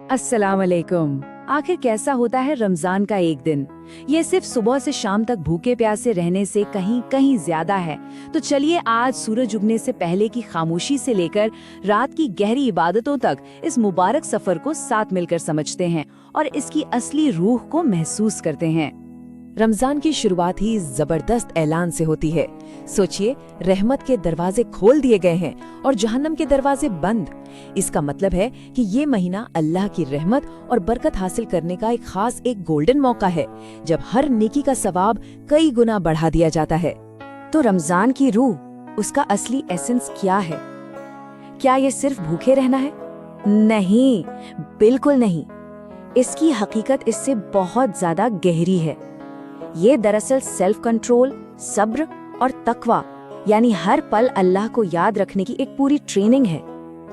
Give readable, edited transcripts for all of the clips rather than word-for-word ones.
अस्सलाम वालेकुम। आखिर कैसा होता है रमजान का एक दिन? ये सिर्फ सुबह से शाम तक भूखे प्यासे रहने से कहीं कहीं ज्यादा है। तो चलिए आज सूरज उगने से पहले की खामोशी से लेकर रात की गहरी इबादतों तक इस मुबारक सफर को साथ मिलकर समझते हैं और इसकी असली रूह को महसूस करते हैं। रमजान की शुरुआत ही जबरदस्त ऐलान से होती है। सोचिए, रहमत के दरवाजे खोल दिए गए हैं और जहन्नम के दरवाजे बंद। इसका मतलब है कि ये महीना अल्लाह की रहमत और बरकत हासिल करने का एक खास गोल्डन मौका है, जब हर नेकी का सवाब कई गुना बढ़ा दिया जाता है। तो रमजान की रूह, उसका असली एसेंस क्या है? क्या ये सिर्फ भूखे रहना है? नहीं, बिल्कुल नहीं। इसकी हकीकत इससे बहुत ज्यादा गहरी है। ये दरअसल सेल्फ कंट्रोल, सब्र और तकवा यानी हर पल अल्लाह को याद रखने की एक पूरी ट्रेनिंग है।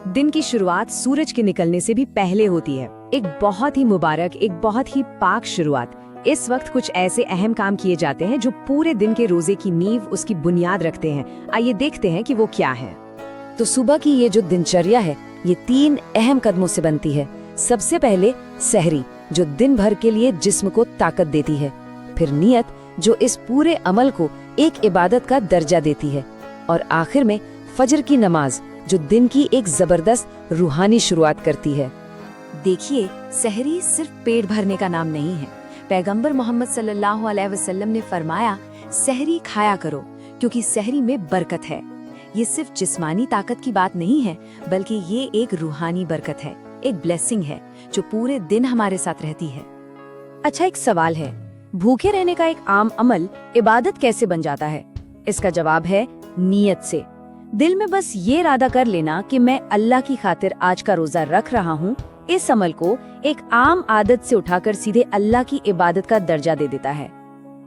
दिन की शुरुआत सूरज के निकलने से भी पहले होती है। एक बहुत ही मुबारक, एक बहुत ही पाक शुरुआत। इस वक्त कुछ ऐसे अहम काम किए जाते हैं जो पूरे दिन के रोजे की नींव, उसकी बुनियाद रखते हैं। आइए देखते हैं कि वो क्या है। तो सुबह की ये जो दिनचर्या है, ये 3 अहम कदमों से बनती है। सबसे पहले सहरी, जो दिन भर के लिए जिस्म को ताकत देती है। फिर नियत, जो इस पूरे अमल को एक इबादत का दर्जा देती है। और आखिर में फजर की नमाज, जो दिन की एक जबरदस्त रूहानी शुरुआत करती है। देखिए, सहरी सिर्फ पेट भरने का नाम नहीं है। पैगंबर मोहम्मद सल्लल्लाहु अलैहि वसल्लम ने फरमाया, सहरी खाया करो क्योंकि सहरी में बरकत है। ये सिर्फ जिस्मानी ताकत की बात नहीं है, बल्कि ये एक रूहानी बरकत है, एक ब्लेसिंग है जो पूरे दिन हमारे साथ रहती है। अच्छा, एक सवाल है, भूखे रहने का एक आम अमल इबादत कैसे बन जाता है? इसका जवाब है नियत से। दिल में बस ये इरादा कर लेना कि मैं अल्लाह की खातिर आज का रोजा रख रहा हूँ। इस अमल को एक आम आदत से उठाकर सीधे अल्लाह की इबादत का दर्जा दे देता है।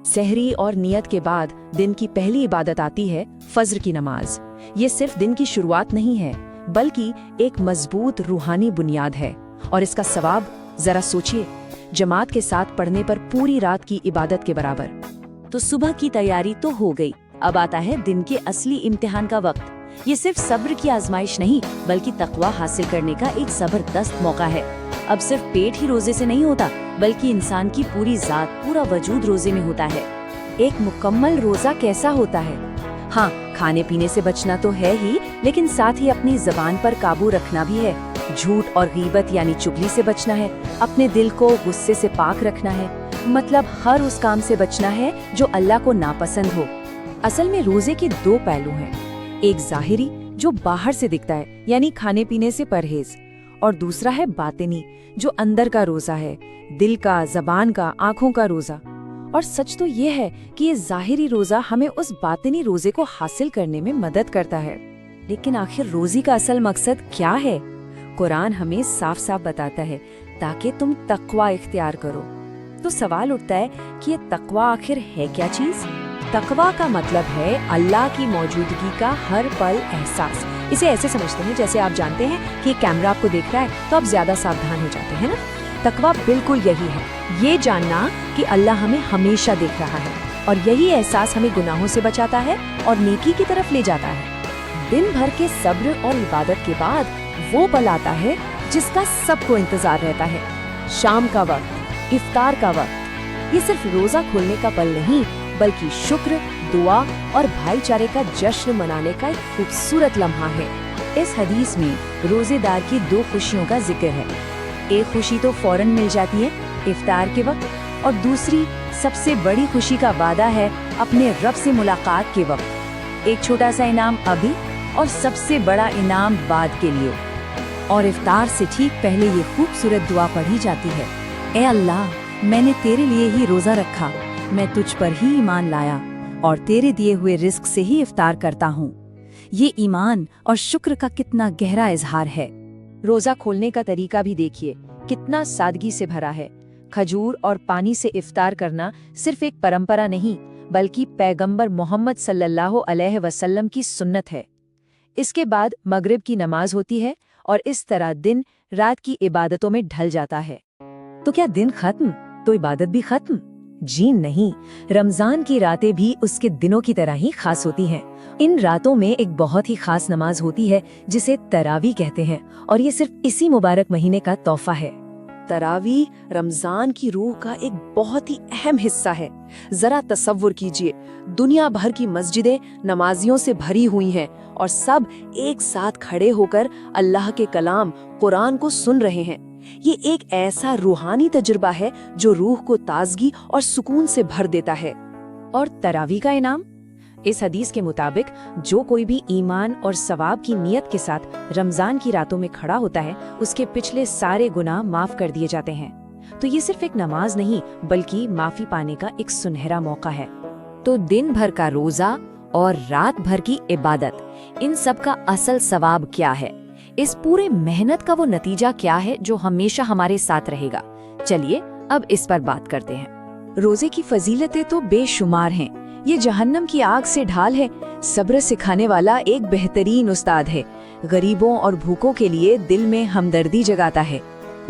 सहरी और नियत के बाद दिन की पहली इबादत आती है फज्र की नमाज। ये सिर्फ दिन की शुरुआत नहीं है, बल्कि एक मजबूत रूहानी बुनियाद है। और इसका सवाब जरा सोचिए, जमात के साथ पढ़ने पर पूरी रात की इबादत के बराबर। तो सुबह की तैयारी तो हो गई, अब आता है दिन के असली इम्तिहान का वक्त। ये सिर्फ सब्र की आजमाइश नहीं, बल्कि तकवा हासिल करने का एक जबरदस्त मौका है। अब सिर्फ पेट ही रोजे से नहीं होता, बल्कि इंसान की पूरी जात, पूरा वजूद रोजे में होता है। एक मुकम्मल रोजा कैसा होता है? हाँ, खाने पीने से बचना तो है ही, लेकिन साथ ही अपनी जबान पर काबू रखना भी है। झूठ और गीबत यानी चुगली से बचना है। अपने दिल को गुस्से से पाक रखना है। मतलब हर उस काम से बचना है जो अल्लाह को नापसंद हो। असल में रोजे के 2 पहलू हैं। एक जाहिरी, जो बाहर से दिखता है, यानी खाने पीने से परहेज, और दूसरा है बातिनी, जो अंदर का रोजा है, दिल का, जबान का, आँखों का रोजा। और सच तो ये है कि ये जाहिरी रोजा हमें उस बातिनी रोजे को हासिल करने में मदद करता है। लेकिन आखिर रोजी का असल मकसद क्या है? कुरान हमें साफ साफ बताता है, ताकि तुम तकवा इख्तियार करो। तो सवाल उठता है कि ये तकवा आखिर है क्या चीज? तकवा का मतलब है अल्लाह की मौजूदगी का हर पल एहसास। इसे ऐसे समझते हैं जैसे आप जानते हैं कि कैमरा आपको देख रहा है तो आप ज्यादा सावधान हो जाते हैं ना। तकवा बिल्कुल यही है, ये जानना कि अल्लाह हमें हमेशा देख रहा है, और यही एहसास हमें गुनाहों से बचाता है और नेकी की तरफ ले जाता है। दिन भर के सब्र और इबादत के बाद वो पल आता है जिसका सबको इंतजार रहता है, शाम का वक्त, इफ्तार का वक्त। ये सिर्फ रोजा खोलने का पल नहीं, बल्कि शुक्र, दुआ और भाईचारे का जश्न मनाने का एक खूबसूरत लम्हा है। इस हदीस में रोजेदार की 2 खुशियों का जिक्र है। एक खुशी तो फौरन मिल जाती है इफ्तार के वक्त, और दूसरी सबसे बड़ी खुशी का वादा है अपने रब से मुलाकात के वक्त। एक छोटा सा इनाम अभी और सबसे बड़ा इनाम बाद के लिए। और इफ्तार से ठीक पहले ये खूबसूरत दुआ पढ़ी जाती है, ए अल्लाह, मैंने तेरे लिए ही रोजा रखा, मैं तुझ पर ही ईमान लाया और तेरे दिए हुए रिस्क से ही इफ्तार करता हूँ। ये ईमान और शुक्र का कितना गहरा इजहार है। रोजा खोलने का तरीका भी देखिए, कितना सादगी से भरा है। खजूर और पानी से इफ्तार करना सिर्फ एक परंपरा नहीं, बल्कि पैगंबर मोहम्मद सल्लल्लाहु अलैहि वसल्लम की सुन्नत है। इसके बाद मगरिब की नमाज होती है और इस तरह दिन रात की इबादतों में ढल जाता है। तो क्या दिन खत्म तो इबादत भी खत्म? जी नहीं, रमजान की रातें भी उसके दिनों की तरह ही खास होती हैं। इन रातों में एक बहुत ही खास नमाज होती है जिसे तरावी कहते हैं, और ये सिर्फ इसी मुबारक महीने का तोहफा है। तरावी रमजान की रूह का एक बहुत ही अहम हिस्सा है। जरा तसव्वुर कीजिए, दुनिया भर की मस्जिदें नमाजियों से भरी हुई हैं और सब एक साथ खड़े होकर अल्लाह के कलाम कुरान को सुन रहे हैं। ये एक ऐसा रूहानी तजुर्बा है जो रूह को ताजगी और सुकून से भर देता है। और तरावी का इनाम? इस हदीस के मुताबिक जो कोई भी ईमान और सवाब की नियत के साथ रमजान की रातों में खड़ा होता है, उसके पिछले सारे गुनाह माफ कर दिए जाते हैं। तो ये सिर्फ एक नमाज नहीं, बल्कि माफी पाने का एक सुनहरा मौका है। तो दिन भर का रोजा और रात भर की इबादत, इन सब का असल सवाब क्या है? इस पूरे मेहनत का वो नतीजा क्या है जो हमेशा हमारे साथ रहेगा? चलिए अब इस पर बात करते हैं। रोजे की फजीलतें तो बेशुमार हैं। ये जहन्नम की आग से ढाल है, सब्र सिखाने वाला एक बेहतरीन उस्ताद है, गरीबों और भूखों के लिए दिल में हमदर्दी जगाता है।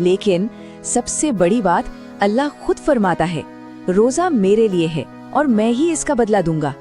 लेकिन सबसे बड़ी बात, अल्लाह खुद फरमाता है, रोजा मेरे लिए है और मैं ही इसका बदला दूंगा।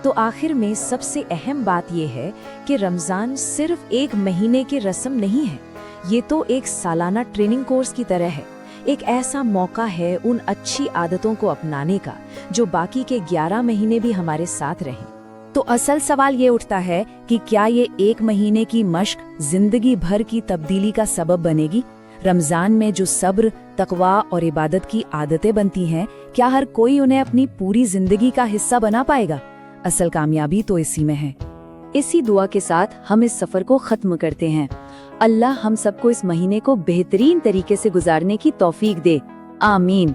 तो आखिर में सबसे अहम बात यह है कि रमजान सिर्फ एक महीने की रस्म नहीं है, ये तो एक सालाना ट्रेनिंग कोर्स की तरह है। एक ऐसा मौका है उन अच्छी आदतों को अपनाने का जो बाकी के 11 महीने भी हमारे साथ रहें। तो असल सवाल ये उठता है कि क्या ये एक महीने की मश्क जिंदगी भर की तब्दीली का सबब बनेगी? रमजान में जो सब्र, तकवा और इबादत की आदतें बनती हैं, क्या हर कोई उन्हें अपनी पूरी जिंदगी का हिस्सा बना पाएगा? असल कामयाबी तो इसी में है। इसी दुआ के साथ हम इस सफर को खत्म करते हैं। अल्लाह हम सबको इस महीने को बेहतरीन तरीके से गुजारने की तौफीक दे। आमीन।